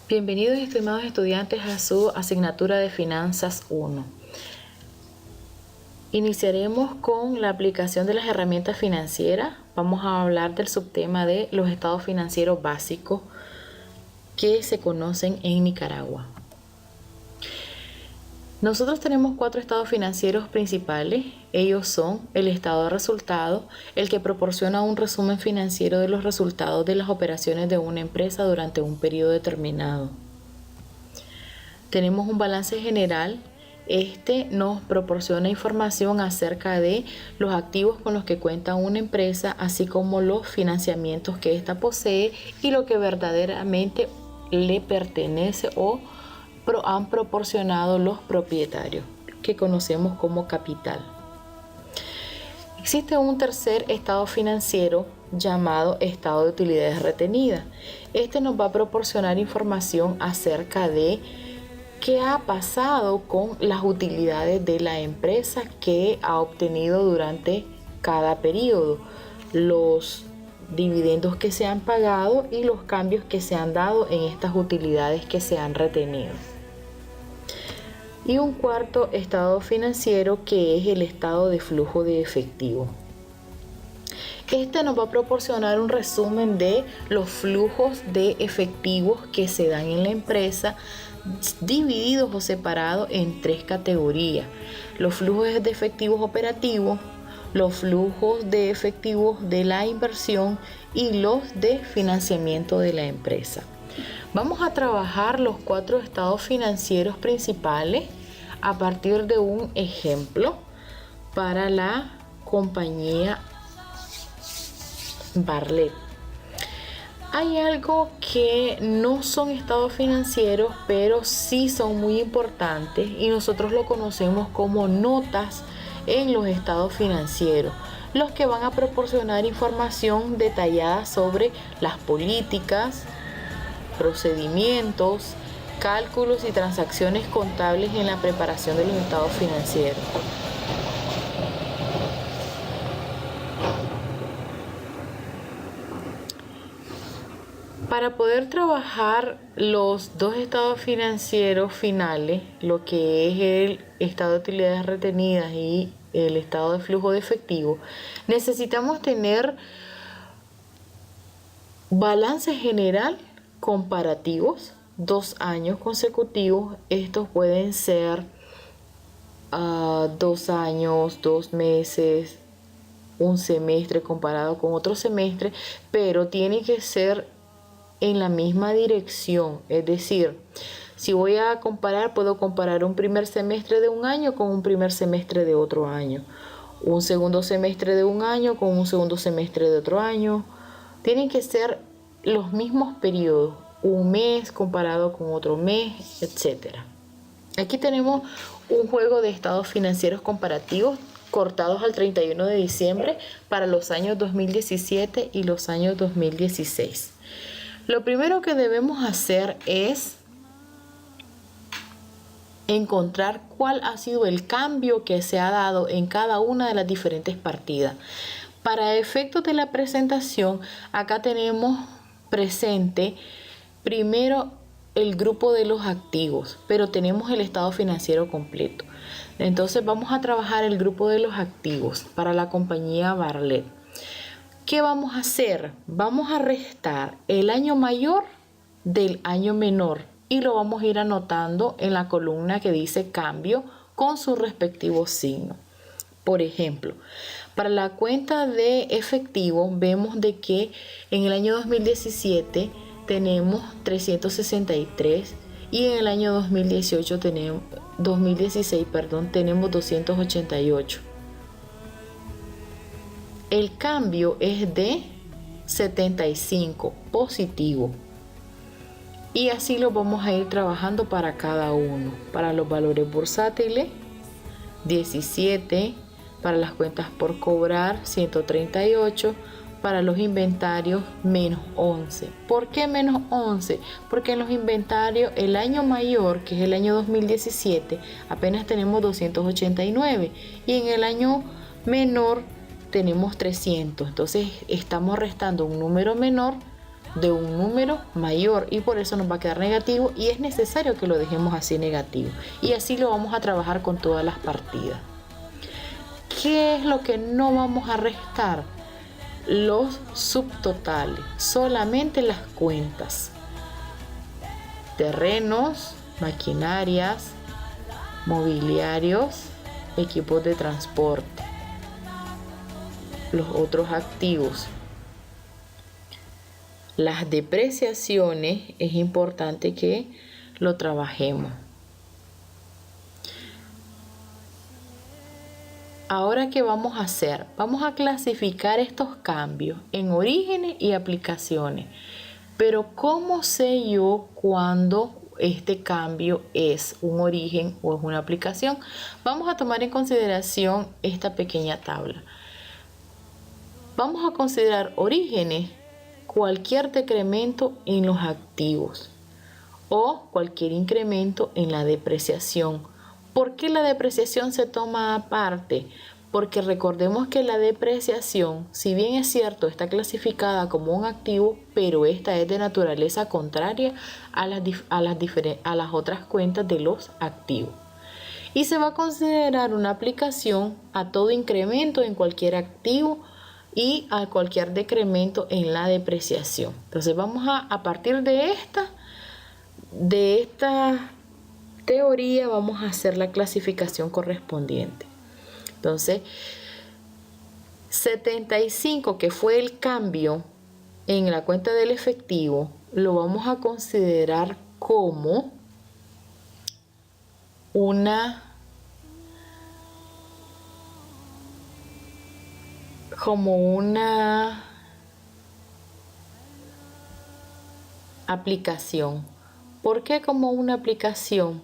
Bienvenidos, estimados estudiantes, a su asignatura de Finanzas 1. Iniciaremos con la aplicación de las herramientas financieras. Vamos a hablar del subtema de los estados financieros básicos que se conocen en Nicaragua. Nosotros tenemos 4 estados financieros principales. Ellos son el estado de resultado, el que proporciona un resumen financiero de los resultados de las operaciones de una empresa durante un periodo determinado. Tenemos un balance general. Este nos proporciona información acerca de los activos con los que cuenta una empresa, así como los financiamientos que ésta posee y lo que verdaderamente le pertenece o han proporcionado los propietarios, que conocemos como capital. Existe un tercer estado financiero llamado estado de utilidades retenidas. Este nos va a proporcionar información acerca de qué ha pasado con las utilidades de la empresa que ha obtenido durante cada periodo, los dividendos que se han pagado y los cambios que se han dado en estas utilidades que se han retenido. Y un cuarto estado financiero, que es el estado de flujo de efectivo. Este nos va a proporcionar un resumen de los flujos de efectivos que se dan en la empresa, divididos o separados en 3 categorías: los flujos de efectivos operativos, los flujos de efectivos de la inversión y los de financiamiento de la empresa. Vamos a trabajar los 4 estados financieros principales a partir de un ejemplo para la compañía Barlet. Hay algo que no son estados financieros, pero sí son muy importantes, y nosotros lo conocemos como notas en los estados financieros, los que van a proporcionar información detallada sobre las políticas, procedimientos, cálculos y transacciones contables en la preparación de los estados financieros. Para poder trabajar los 2 estados financieros finales, lo que es el estado de utilidades retenidas y el estado de flujo de efectivo, necesitamos tener balance general comparativos, 2 años consecutivos. Estos pueden ser 2 años, 2 meses, un semestre comparado con otro semestre, pero tiene que ser en la misma dirección. Es decir, si voy a comparar, puedo comparar un primer semestre de un año con un primer semestre de otro año, un segundo semestre de un año con un segundo semestre de otro año. Tienen que ser los mismos periodos, un mes comparado con otro mes, etc. Aquí tenemos un juego de estados financieros comparativos cortados al 31 de diciembre para los años 2017 y los años 2016. Lo primero que debemos hacer es encontrar cuál ha sido el cambio que se ha dado en cada una de las diferentes partidas. Para efectos de la presentación, acá tenemos presente primero el grupo de los activos, pero tenemos el estado financiero completo. Entonces vamos a trabajar el grupo de los activos para la compañía Barlet. ¿Qué vamos a hacer? Vamos a restar el año mayor del año menor y lo vamos a ir anotando en la columna que dice cambio con su respectivo signo. Por ejemplo, para la cuenta de efectivo vemos de que en el año 2017 tenemos 363 y en el año 2016 tenemos 288. El cambio es de 75 positivo, y así lo vamos a ir trabajando para cada uno. Para los valores bursátiles, 17, para las cuentas por cobrar, 138, para los inventarios, menos 11. ¿Por qué menos 11? Porque en los inventarios el año mayor, que es el año 2017, apenas tenemos 289, y en el año menor tenemos 300. Entonces estamos restando un número menor de un número mayor y por eso nos va a quedar negativo y es necesario que lo dejemos así negativo. Y así lo vamos a trabajar con todas las partidas. ¿Qué es lo que no vamos a restar? Los subtotales, solamente las cuentas. Terrenos, maquinarias, mobiliarios, equipos de transporte, los otros activos. Las depreciaciones es importante que lo trabajemos. Ahora, ¿qué vamos a hacer? Vamos a clasificar estos cambios en orígenes y aplicaciones. Pero ¿cómo sé yo cuándo este cambio es un origen o es una aplicación? Vamos a tomar en consideración esta pequeña tabla. Vamos a considerar orígenes cualquier decremento en los activos o cualquier incremento en la depreciación. ¿Por qué la depreciación se toma aparte? Porque recordemos que la depreciación, si bien es cierto, está clasificada como un activo, pero esta es de naturaleza contraria a las otras cuentas de los activos. Y se va a considerar una aplicación a todo incremento en cualquier activo y a cualquier decremento en la depreciación. Entonces vamos a partir de esta teoría vamos a hacer la clasificación correspondiente. Entonces, 75, que fue el cambio en la cuenta del efectivo, lo vamos a considerar como una aplicación. ¿Por qué como una aplicación?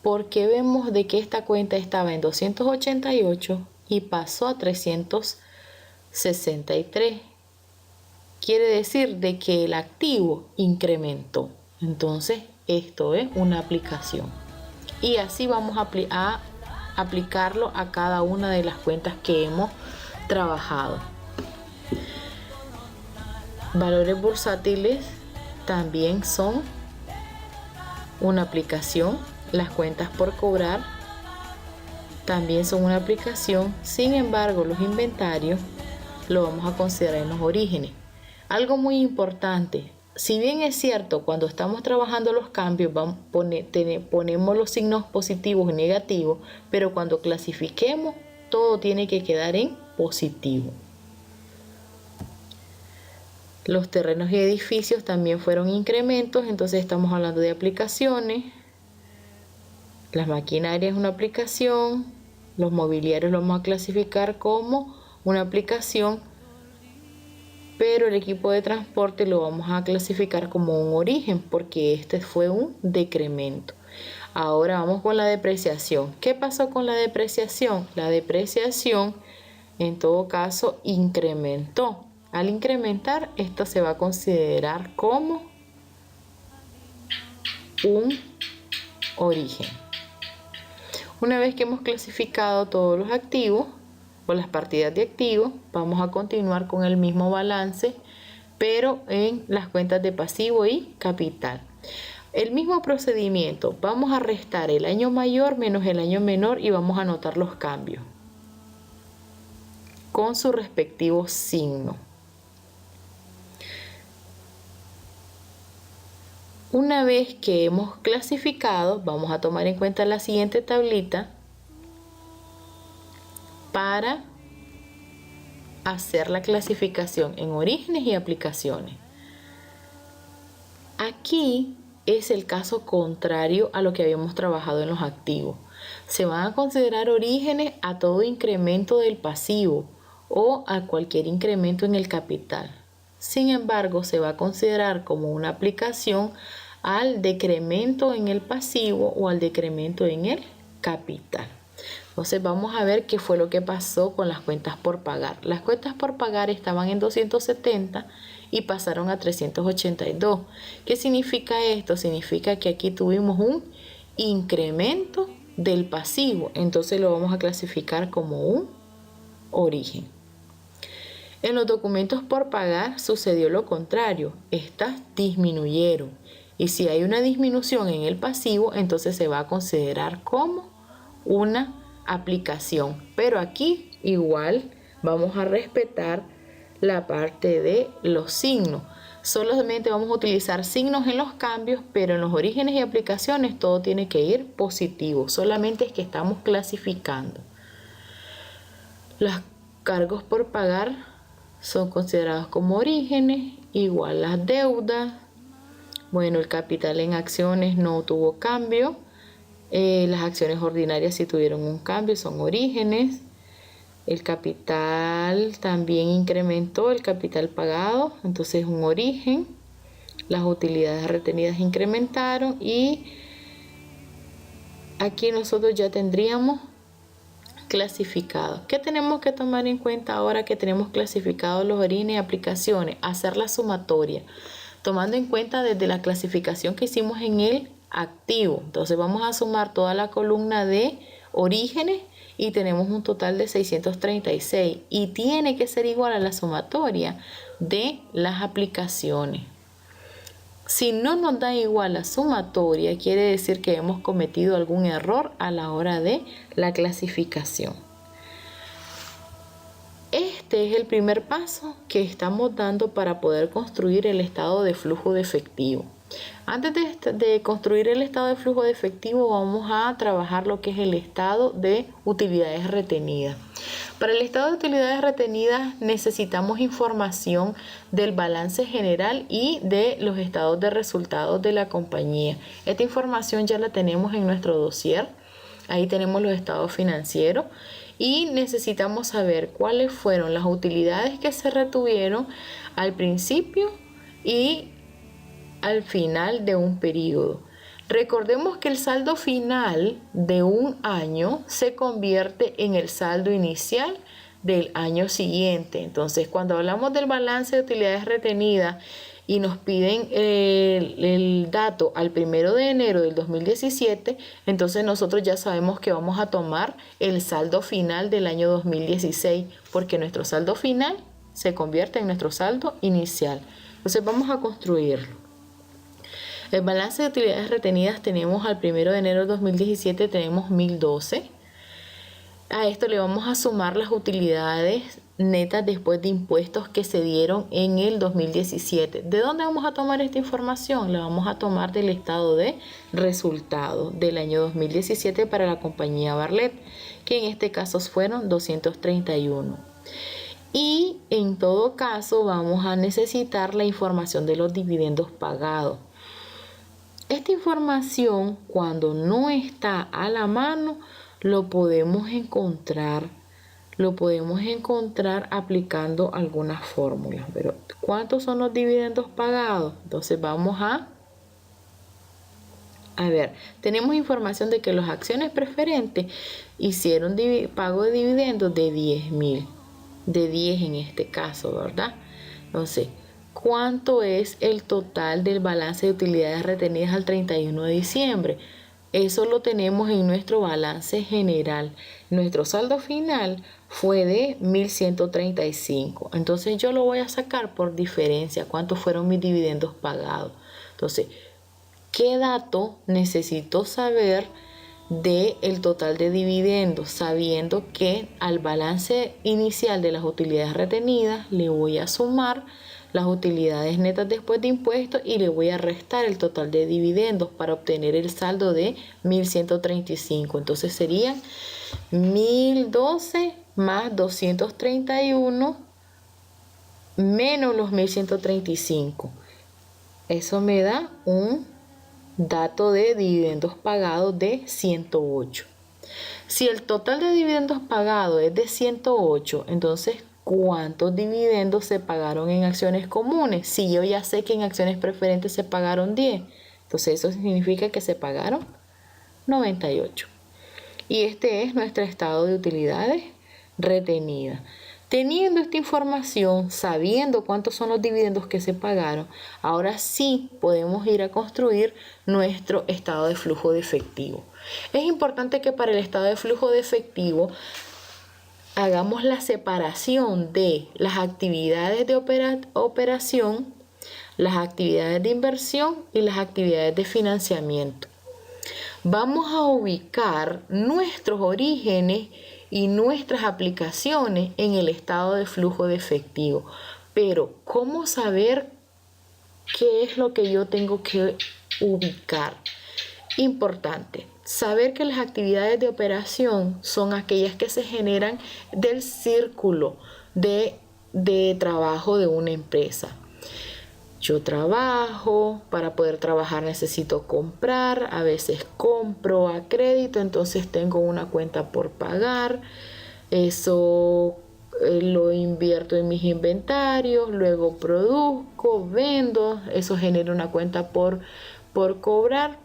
Porque vemos de que esta cuenta estaba en 288 y pasó a 363. Quiere decir de que el activo incrementó. Entonces, esto es una aplicación. Y así vamos a aplicarlo a cada una de las cuentas que hemos trabajado. Valores bursátiles también son una aplicación. Las cuentas por cobrar también son una aplicación. Sin embargo, los inventarios lo vamos a considerar en los orígenes. Algo muy importante, si bien es cierto, cuando estamos trabajando los cambios ponemos los signos positivos y negativos, pero cuando clasifiquemos todo tiene que quedar en positivo. Los terrenos y edificios también fueron incrementos, entonces estamos hablando de aplicaciones. Las maquinarias es una aplicación, los mobiliarios lo vamos a clasificar como una aplicación, pero el equipo de transporte lo vamos a clasificar como un origen porque este fue un decremento. Ahora vamos con la depreciación. ¿Qué pasó con la depreciación? La depreciación en todo caso incrementó. Al incrementar, esto se va a considerar como un origen. Una vez que hemos clasificado todos los activos o las partidas de activos, vamos a continuar con el mismo balance, pero en las cuentas de pasivo y capital. El mismo procedimiento, vamos a restar el año mayor menos el año menor y vamos a anotar los cambios con su respectivo signo. Una vez que hemos clasificado, vamos a tomar en cuenta la siguiente tablita para hacer la clasificación en orígenes y aplicaciones. Aquí es el caso contrario a lo que habíamos trabajado en los activos. Se van a considerar orígenes a todo incremento del pasivo o a cualquier incremento en el capital. Sin embargo, se va a considerar como una aplicación al decremento en el pasivo o al decremento en el capital. Entonces vamos a ver qué fue lo que pasó con las cuentas por pagar. Las cuentas por pagar estaban en 270 y pasaron a 382. ¿Qué significa esto? Significa que aquí tuvimos un incremento del pasivo. Entonces lo vamos a clasificar como un origen. En los documentos por pagar sucedió lo contrario, estas disminuyeron. Y si hay una disminución en el pasivo, entonces se va a considerar como una aplicación. Pero aquí igual vamos a respetar la parte de los signos. Solamente vamos a utilizar signos en los cambios, pero en los orígenes y aplicaciones todo tiene que ir positivo. Solamente es que estamos clasificando. Los cargos por pagar son considerados como orígenes, igual las deudas. Bueno, el capital en acciones no tuvo cambio. Las acciones ordinarias sí tuvieron un cambio, son orígenes. El capital también incrementó, el capital pagado, entonces es un origen. Las utilidades retenidas incrementaron y aquí nosotros ya tendríamos clasificado. ¿Qué tenemos que tomar en cuenta ahora que tenemos clasificados los orígenes y aplicaciones? Hacer la sumatoria, tomando en cuenta desde la clasificación que hicimos en el activo. Entonces vamos a sumar toda la columna de orígenes y tenemos un total de 636 y tiene que ser igual a la sumatoria de las aplicaciones. Si no nos da igual la sumatoria, quiere decir que hemos cometido algún error a la hora de la clasificación. Este es el primer paso que estamos dando para poder construir el estado de flujo de efectivo. Antes de construir el estado de flujo de efectivo, vamos a trabajar lo que es el estado de utilidades retenidas. Para el estado de utilidades retenidas necesitamos información del balance general y de los estados de resultados de la compañía. Esta información ya la tenemos en nuestro dossier. Ahí tenemos los estados financieros y necesitamos saber cuáles fueron las utilidades que se retuvieron al principio y al final de un periodo. Recordemos que el saldo final de un año se convierte en el saldo inicial del año siguiente. Entonces, cuando hablamos del balance de utilidades retenidas y nos piden el dato al 1 de enero del 2017, entonces nosotros ya sabemos que vamos a tomar el saldo final del año 2016, porque nuestro saldo final se convierte en nuestro saldo inicial. Entonces vamos a construirlo. El balance de utilidades retenidas tenemos al 1 de enero de 2017, tenemos 1012. A esto le vamos a sumar las utilidades netas después de impuestos que se dieron en el 2017. ¿De dónde vamos a tomar esta información? La vamos a tomar del estado de resultados del año 2017 para la compañía Barlet, que en este caso fueron 231. Y en todo caso vamos a necesitar la información de los dividendos pagados. Esta información, cuando no está a la mano, lo podemos encontrar aplicando algunas fórmulas. Pero, ¿cuántos son los dividendos pagados? Entonces vamos a ver, tenemos información de que las acciones preferentes hicieron pago de dividendos de 10.000, de 10 en este caso, ¿verdad? Entonces, ¿cuánto es el total del balance de utilidades retenidas al 31 de diciembre? Eso lo tenemos en nuestro balance general. Nuestro saldo final fue de 1.135. Entonces yo lo voy a sacar por diferencia. ¿Cuántos fueron mis dividendos pagados? Entonces, ¿qué dato necesito saber del total de dividendos? Sabiendo que al balance inicial de las utilidades retenidas le voy a sumar las utilidades netas después de impuestos y le voy a restar el total de dividendos para obtener el saldo de 1.135. Entonces serían 1.012 más 231 menos los 1.135. Eso me da un dato de dividendos pagados de 108. Si el total de dividendos pagados es de 108, entonces ¿cuántos dividendos se pagaron en acciones comunes? Si yo ya sé que en acciones preferentes se pagaron 10, entonces eso significa que se pagaron 98. Y este es nuestro estado de utilidades retenidas. Teniendo esta información, sabiendo cuántos son los dividendos que se pagaron, ahora sí podemos ir a construir nuestro estado de flujo de efectivo. Es importante que para el estado de flujo de efectivo hagamos la separación de las actividades de operación, las actividades de inversión y las actividades de financiamiento. Vamos a ubicar nuestros orígenes y nuestras aplicaciones en el estado de flujo de efectivo. Pero, ¿cómo saber qué es lo que yo tengo que ubicar? Importante, saber que las actividades de operación son aquellas que se generan del círculo de trabajo de una empresa. Yo trabajo, para poder trabajar necesito comprar, a veces compro a crédito, entonces tengo una cuenta por pagar, eso lo invierto en mis inventarios, luego produzco, vendo, eso genera una cuenta por cobrar,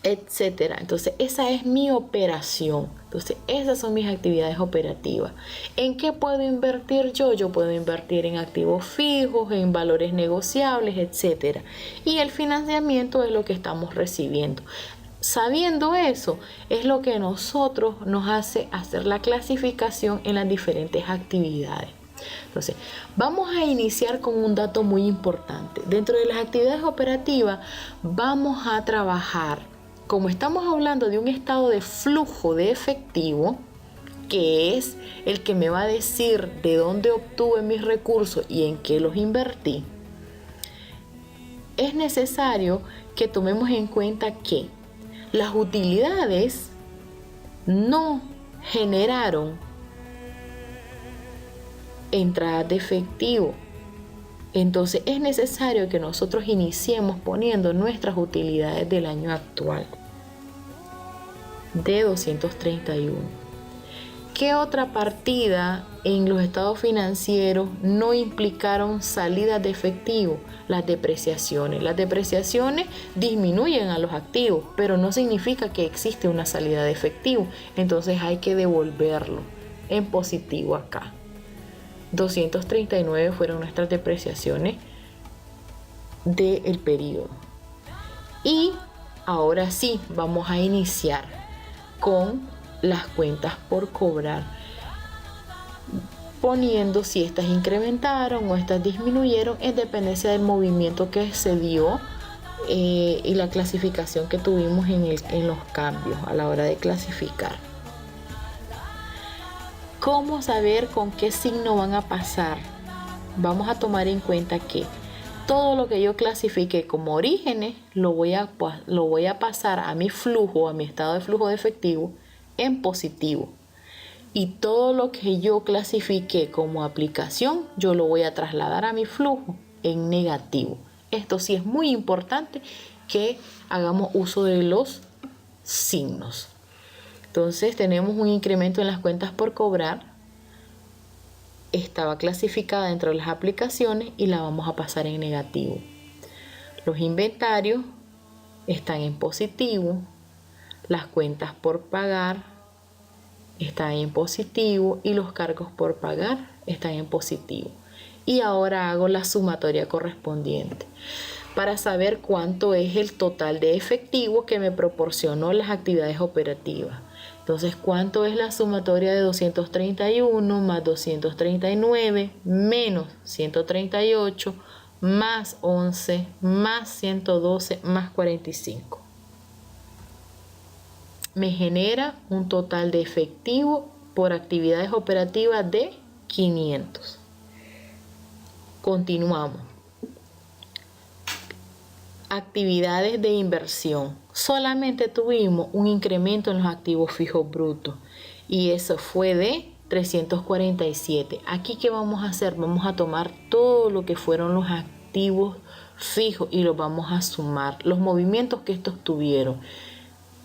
etcétera. Entonces esa es mi operación. Entonces esas son mis actividades operativas. ¿En qué puedo invertir yo? Yo puedo invertir en activos fijos, en valores negociables, etcétera. Y el financiamiento es lo que estamos recibiendo. Sabiendo eso es lo que nosotros nos hace hacer la clasificación en las diferentes actividades. Entonces, vamos a iniciar con un dato muy importante. Dentro de las actividades operativas vamos a trabajar, como estamos hablando de un estado de flujo de efectivo, que es el que me va a decir de dónde obtuve mis recursos y en qué los invertí, es necesario que tomemos en cuenta que las utilidades no generaron entradas de efectivo. Entonces es necesario que nosotros iniciemos poniendo nuestras utilidades del año actual de 231. ¿Qué otra partida en los estados financieros no implicaron salidas de efectivo? Las depreciaciones. Las depreciaciones disminuyen a los activos, pero no significa que existe una salida de efectivo. Entonces hay que devolverlo en positivo acá. 239 fueron nuestras depreciaciones del periodo. Y ahora sí, vamos a iniciar con las cuentas por cobrar, poniendo si estas incrementaron o estas disminuyeron en dependencia del movimiento que se dio y la clasificación que tuvimos en los cambios a la hora de clasificar. ¿Cómo saber con qué signo van a pasar? Vamos a tomar en cuenta que todo lo que yo clasifique como orígenes lo voy a pasar a mi flujo, a mi estado de flujo de efectivo en positivo. Y todo lo que yo clasifique como aplicación, yo lo voy a trasladar a mi flujo en negativo. Esto sí es muy importante que hagamos uso de los signos. Entonces tenemos un incremento en las cuentas por cobrar. Estaba clasificada dentro de las aplicaciones y la vamos a pasar en negativo. Los inventarios están en positivo. Las cuentas por pagar están en positivo y los cargos por pagar están en positivo. Y ahora hago la sumatoria correspondiente para saber cuánto es el total de efectivo que me proporcionó las actividades operativas. Entonces, ¿cuánto es la sumatoria de 231 más 239 menos 138 más 11 más 112 más 45? Me genera un total de efectivo por actividades operativas de 500. Continuamos. Actividades de inversión. Solamente tuvimos un incremento en los activos fijos brutos y eso fue de 347. Aquí, ¿qué vamos a hacer? Vamos a tomar todo lo que fueron los activos fijos y los vamos a sumar, los movimientos que estos tuvieron.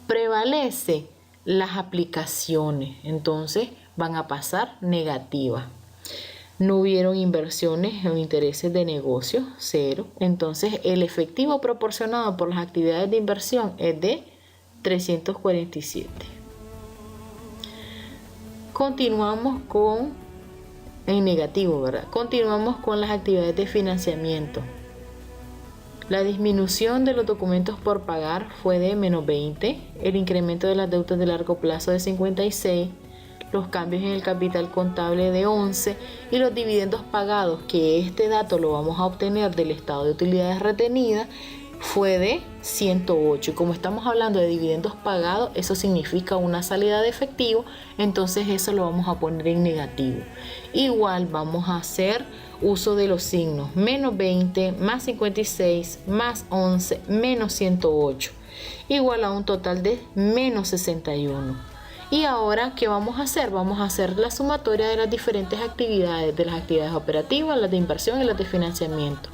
Prevalece las aplicaciones, entonces van a pasar negativas. No hubieron inversiones o intereses de negocio, 0. Entonces el efectivo proporcionado por las actividades de inversión es de 347. Continuamos en negativo, ¿verdad? Continuamos con las actividades de financiamiento. La disminución de los documentos por pagar fue de menos 20, el incremento de las deudas de largo plazo de 56, los cambios en el capital contable de 11 y los dividendos pagados, que este dato lo vamos a obtener del estado de utilidades retenidas, fue de 108. Y como estamos hablando de dividendos pagados, eso significa una salida de efectivo, entonces eso lo vamos a poner en negativo. Igual vamos a hacer uso de los signos menos 20, más 56, más 11, menos 108, igual a un total de menos 61. Y ahora, ¿qué vamos a hacer? Vamos a hacer la sumatoria de las diferentes actividades, de las actividades operativas, las de inversión y las de financiamiento.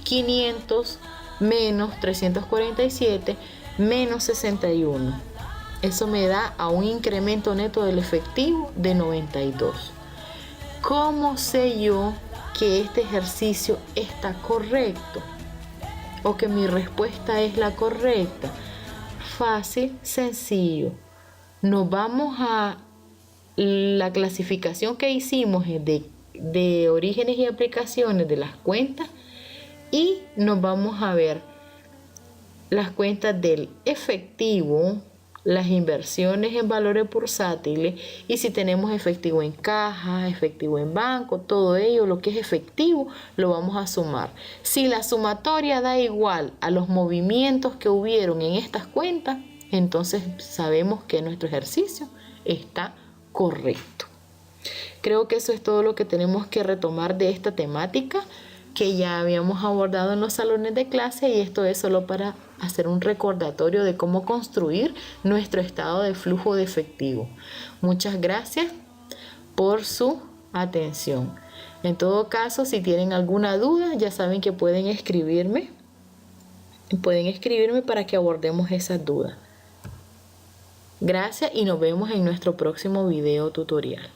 500 menos 347 menos 61. Eso me da a un incremento neto del efectivo de 92. ¿Cómo sé yo que este ejercicio está correcto? O que mi respuesta es la correcta. Fácil, sencillo. Nos vamos a la clasificación que hicimos de orígenes y aplicaciones de las cuentas y nos vamos a ver las cuentas del efectivo, las inversiones en valores bursátiles y si tenemos efectivo en caja, efectivo en banco, todo ello, lo que es efectivo, lo vamos a sumar. Si la sumatoria da igual a los movimientos que hubieron en estas cuentas, entonces sabemos que nuestro ejercicio está correcto. Creo que eso es todo lo que tenemos que retomar de esta temática que ya habíamos abordado en los salones de clase, y esto es solo para hacer un recordatorio de cómo construir nuestro estado de flujo de efectivo. Muchas gracias por su atención. En todo caso, si tienen alguna duda, ya saben que pueden escribirme para que abordemos esas dudas. Gracias y nos vemos en nuestro próximo video tutorial.